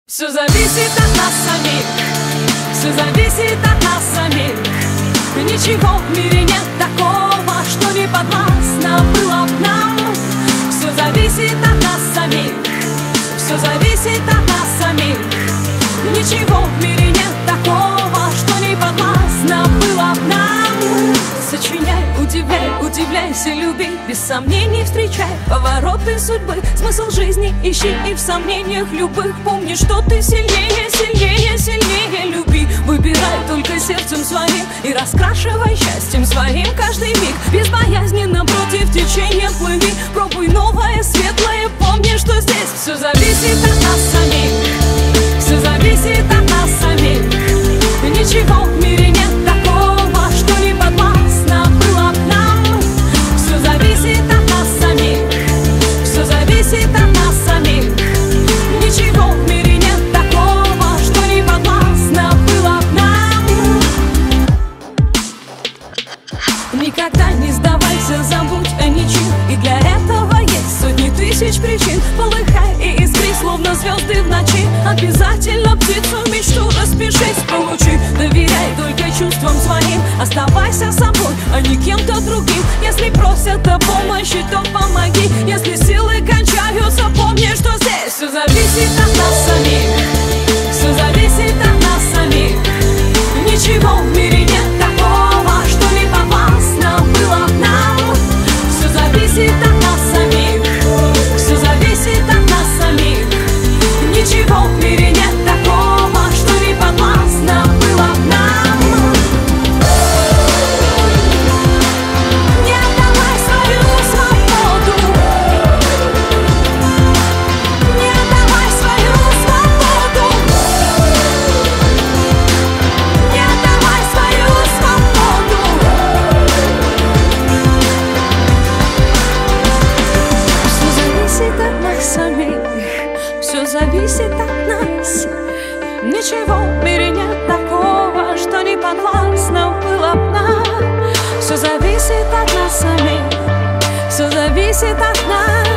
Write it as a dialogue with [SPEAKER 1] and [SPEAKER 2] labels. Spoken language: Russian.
[SPEAKER 1] Все зависит от нас самих, все зависит от нас самих. Ничего в мире нет такого, что не подвластно было б нам. Все зависит от нас самих, все зависит от нас самих. Ничего в мире нет такого, что не подвластно было б нам. Сочиняй, удивляй, удивляйся, люби, без сомнений встречай повороты судьбы, смысл жизни ищи, и в сомнениях любых помни, что ты сильнее, сильнее, сильнее. Люби, выбирай только сердцем своим и раскрашивай счастьем своим каждый миг. Безбоязненно против течения плыви, пробуй новое, светлое, помни, что здесь все зависит от нас самих, все зависит от нас самих. Ничего в мире нет такого, что не подвластно было б нам. Все зависит от нас самих, все зависит от нас самих. Ничего в мире нет такого, что не подвластно было б нам. Никогда не сдавайся, забудь о ничем, и для этого есть сотни тысяч причин. Полыхай и искри, словно звезды в ночи. Обязательно птицу мечту распишись, получи. Доверяй только чувствам своим, оставайся собой, а не кем-то другим. Если просят о помощи, то помоги. Если силы кончаются, помни, что здесь все зависит от нас самих, все зависит от нас самих. Ничего в мире нет такого, что не подвластно было б нам. Все зависит от нас самих, все зависит от нас самих. Ничего в мире нет такого, что не подвластно было б нам. Не отдавай свою свободу, не отдавай свою свободу, не отдавай свою свободу. Все зависит от нас самих, все зависит от нас. Ничего в мире нет такого, что не подвластно было б нам. Все зависит от нас самих, все зависит от нас.